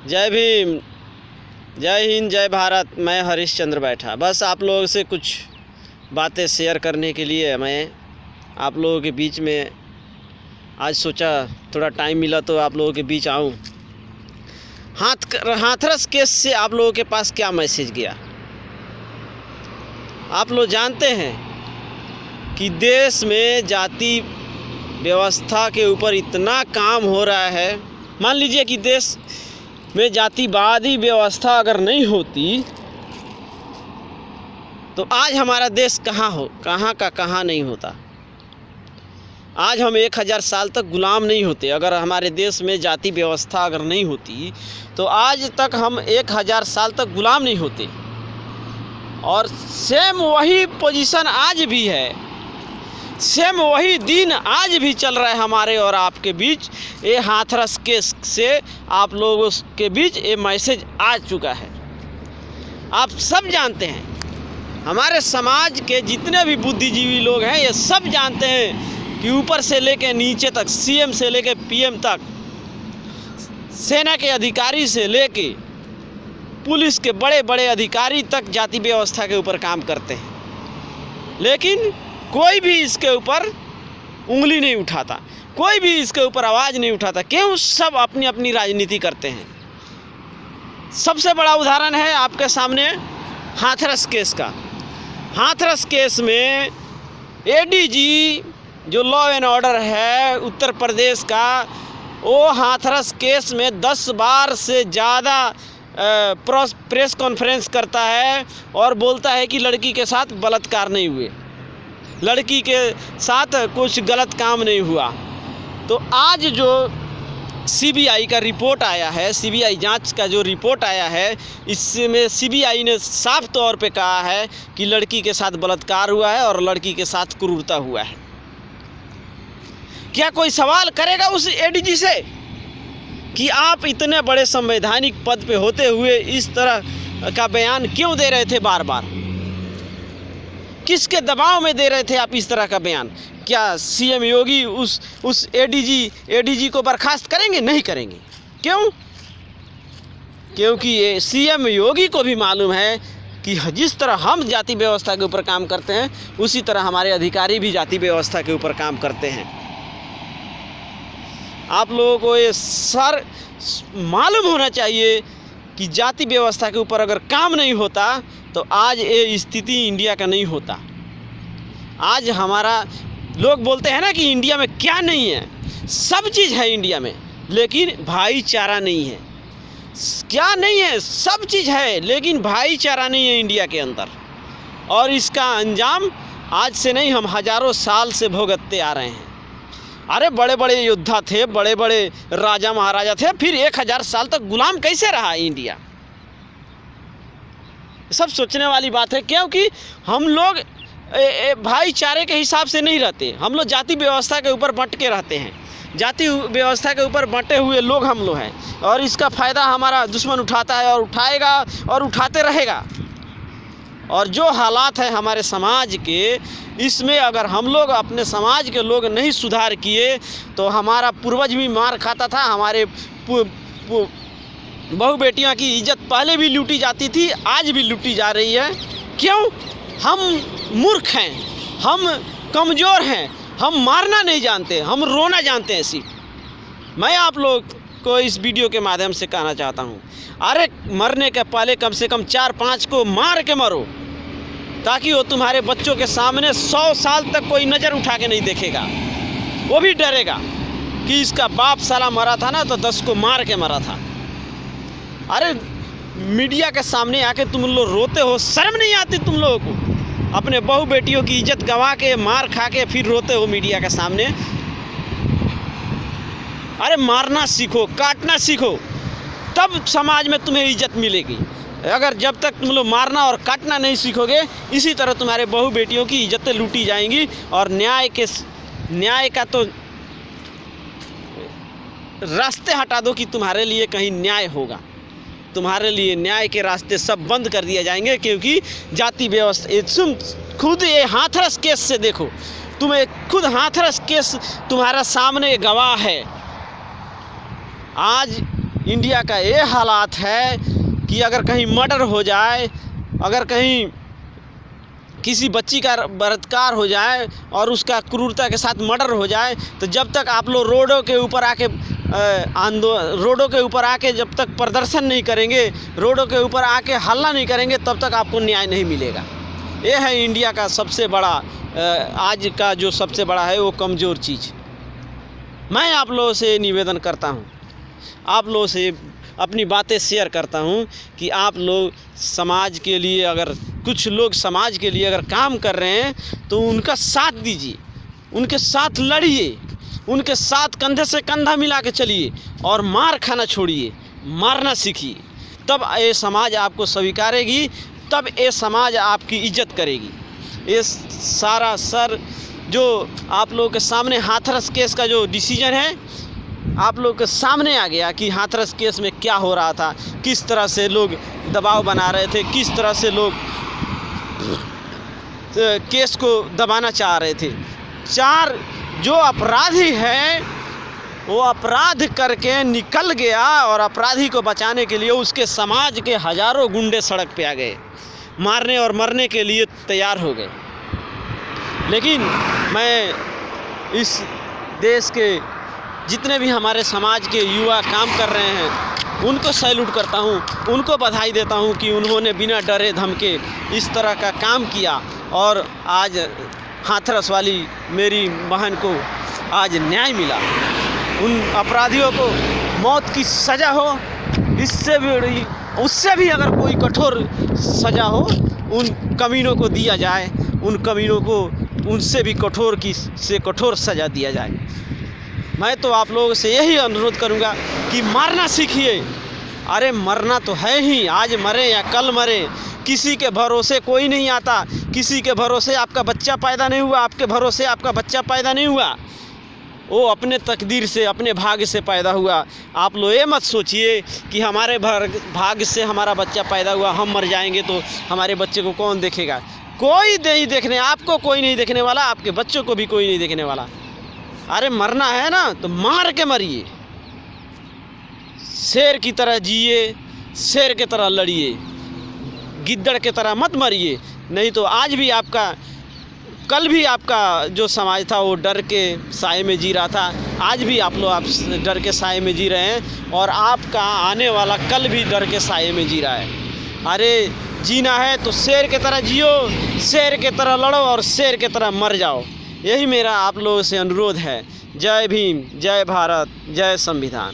जय भीम, जय हिंद, जय भारत। मैं हरीश चंद्र बैठा, बस आप लोगों से कुछ बातें शेयर करने के लिए मैं आप लोगों के बीच में आज सोचा थोड़ा टाइम मिला तो आप लोगों के बीच आऊं। हाथरस केस से आप लोगों के पास क्या मैसेज गया? आप लोग जानते हैं कि देश में जाति व्यवस्था के ऊपर इतना काम हो रहा है। मान लीजिए कि देश में जातिवादी व्यवस्था अगर नहीं होती तो आज हमारा देश कहाँ का कहाँ नहीं होता। आज हम 1000 साल तक गुलाम नहीं होते। अगर हमारे देश में जाति व्यवस्था अगर नहीं होती तो आज तक हम 1000 साल तक गुलाम नहीं होते। और सेम वही पोजीशन आज भी है, सेम वही दिन आज भी चल रहा है हमारे और आपके बीच। ये हाथरस केस से आप लोगों के बीच ये मैसेज आ चुका है। आप सब जानते हैं, हमारे समाज के जितने भी बुद्धिजीवी लोग हैं ये सब जानते हैं कि ऊपर से लेकर नीचे तक, सीएम से लेकर पीएम तक, सेना के अधिकारी से लेके पुलिस के बड़े बड़े अधिकारी तक जाति व्यवस्था के ऊपर काम करते हैं। लेकिन कोई भी इसके ऊपर उंगली नहीं उठाता, कोई भी इसके ऊपर आवाज़ नहीं उठाता। क्यों? सब अपनी अपनी राजनीति करते हैं। सबसे बड़ा उदाहरण है आपके सामने हाथरस केस का। हाथरस केस में एडीजी जो लॉ एंड ऑर्डर है उत्तर प्रदेश का, वो हाथरस केस में 10 बार से ज़्यादा प्रेस कॉन्फ्रेंस करता है और बोलता है कि लड़की के साथ बलात्कार नहीं हुए, लड़की के साथ कुछ गलत काम नहीं हुआ। तो आज जो सीबीआई का रिपोर्ट आया है, सीबीआई जांच का जो रिपोर्ट आया है, इसमें सीबीआई ने साफ तौर पे कहा है कि लड़की के साथ बलात्कार हुआ है और लड़की के साथ क्रूरता हुआ है। क्या कोई सवाल करेगा उस एडीजी से कि आप इतने बड़े संवैधानिक पद पे होते हुए इस तरह का बयान क्यों दे रहे थे? बार बार किसके दबाव में दे रहे थे आप इस तरह का बयान? क्या सीएम योगी उस एडीजी को बर्खास्त करेंगे? नहीं करेंगे। क्यों? क्योंकि ये सीएम योगी को भी मालूम है कि जिस तरह हम जाति व्यवस्था के ऊपर काम करते हैं उसी तरह हमारे अधिकारी भी जाति व्यवस्था के ऊपर काम करते हैं। आप लोगों को ये सर मालूम होना चाहिए कि जाति व्यवस्था के ऊपर अगर काम नहीं होता तो आज ये स्थिति इंडिया का नहीं होता। आज हमारा लोग बोलते हैं ना कि इंडिया में क्या नहीं है, सब चीज़ है इंडिया में, लेकिन भाईचारा नहीं है। क्या नहीं है? सब चीज़ है, लेकिन भाईचारा नहीं है इंडिया के अंदर। और इसका अंजाम आज से नहीं, हम हज़ारों साल से भुगतते आ रहे हैं। अरे बड़े बड़े योद्धा थे, बड़े बड़े राजा महाराजा थे, फिर 1000 साल तक गुलाम कैसे रहा इंडिया? सब सोचने वाली बात है। क्योंकि हम लोग भाईचारे के हिसाब से नहीं रहते, हम लोग जाति व्यवस्था के ऊपर बंट के रहते हैं। जाति व्यवस्था के ऊपर बंटे हुए लोग हम लोग हैं और इसका फ़ायदा हमारा दुश्मन उठाता है और उठाएगा और उठाते रहेगा। और जो हालात है हमारे समाज के, इसमें अगर हम लोग अपने समाज के लोग नहीं सुधार किए तो हमारा पूर्वज भी मार खाता था। हमारे बहू बेटियों की इज्जत पहले भी लूटी जाती थी, आज भी लूटी जा रही है। क्यों? हम मूर्ख हैं, हम कमज़ोर हैं, हम मारना नहीं जानते, हम रोना जानते हैं सिर्फ। मैं आप लोग को इस वीडियो के माध्यम से कहना चाहता हूँ, अरे मरने के पहले कम से कम 4-5 को मार के मरो, ताकि वो तुम्हारे बच्चों के सामने 100 साल तक कोई नज़र उठा के नहीं देखेगा। वो भी डरेगा कि इसका बाप साला मरा था ना तो 10 को मार के मरा था। अरे मीडिया के सामने आके तुम लोग रोते हो, शर्म नहीं आती तुम लोगों को? अपने बहू बेटियों की इज्जत गंवा के, मार खा के फिर रोते हो मीडिया के सामने। अरे मारना सीखो, काटना सीखो, तब समाज में तुम्हें इज्जत मिलेगी। अगर जब तक तुम लोग मारना और काटना नहीं सीखोगे, इसी तरह तुम्हारे बहू बेटियों की इज्जतें लूटी जाएंगी। और न्याय का तो रास्ते हटा दो कि तुम्हारे लिए कहीं न्याय होगा। तुम्हारे लिए न्याय के रास्ते सब बंद कर दिए जाएंगे, क्योंकि जाति व्यवस्था। तुम खुद ये हाथरस केस से देखो, तुम्हें खुद हाथरस केस तुम्हारा सामने गवाह है। आज इंडिया का ये हालात है कि अगर कहीं मर्डर हो जाए, अगर कहीं किसी बच्ची का बलात्कार हो जाए और उसका क्रूरता के साथ मर्डर हो जाए, तो जब तक आप लोग रोडों के ऊपर आके जब तक प्रदर्शन नहीं करेंगे, रोडों के ऊपर आके हल्ला नहीं करेंगे, तब तक आपको न्याय नहीं मिलेगा। ये है इंडिया का सबसे बड़ा आज का जो सबसे बड़ा है वो कमज़ोर चीज़। मैं आप लोगों से निवेदन करता हूँ, आप लोगों से अपनी बातें शेयर करता हूँ कि आप लोग समाज के लिए, अगर कुछ लोग समाज के लिए अगर काम कर रहे हैं तो उनका साथ दीजिए, उनके साथ लड़िए, उनके साथ कंधे से कंधा मिला के चलिए और मार खाना छोड़िए, मारना सीखिए। तब ये समाज आपको स्वीकारेगी, तब ये समाज आपकी इज्जत करेगी। ये सारा सर जो आप लोगों के सामने हाथरस केस का जो डिसीजन है, आप लोग के सामने आ गया कि हाथरस केस में क्या हो रहा था, किस तरह से लोग दबाव बना रहे थे, किस तरह से लोग केस को दबाना चाह रहे थे। 4 जो अपराधी हैं वो अपराध करके निकल गया और अपराधी को बचाने के लिए उसके समाज के हज़ारों गुंडे सड़क पे आ गए, मारने और मरने के लिए तैयार हो गए। लेकिन मैं इस देश के जितने भी हमारे समाज के युवा काम कर रहे हैं उनको सैल्यूट करता हूँ, उनको बधाई देता हूँ कि उन्होंने बिना डरे धमके इस तरह का काम किया और आज हाथरस वाली मेरी बहन को आज न्याय मिला। उन अपराधियों को मौत की सज़ा हो, इससे भी उससे भी अगर कोई कठोर सज़ा हो उन कमीनों को दिया जाए, उन कमीनों को उनसे भी कठोर से कठोर सज़ा दिया जाए। मैं तो आप लोगों से यही अनुरोध करूंगा कि मारना सीखिए। अरे मरना तो है ही, आज मरे या कल मरे, किसी के भरोसे कोई नहीं आता। किसी के भरोसे आपका बच्चा पैदा नहीं हुआ, आपके भरोसे आपका बच्चा पैदा नहीं हुआ, वो अपने तकदीर से, अपने भाग्य से पैदा हुआ। आप लोग ये मत सोचिए कि हमारे भाग्य से हमारा बच्चा पैदा हुआ, हम मर जाएंगे तो हमारे बच्चे को कौन देखेगा। कोई नहीं देखने, आपको कोई नहीं देखने वाला, आपके बच्चों को भी कोई नहीं देखने वाला। अरे मरना है ना तो मार के मरिए, शेर की तरह जिए, शेर की तरह लड़िए, गिद्दड़ की तरह मत मरिए। नहीं तो आज भी आपका, कल भी आपका जो समाज था वो डर के साए में जी रहा था, आज भी आप लोग डर के साए में जी रहे हैं और आपका आने वाला कल भी डर के साए में जी रहा है। अरे जीना है तो शेर की तरह जियो, शेर की तरह लड़ो और शेर की तरह मर जाओ। यही मेरा आप लोगों से अनुरोध है। जय भीम, जय भारत, जय संविधान।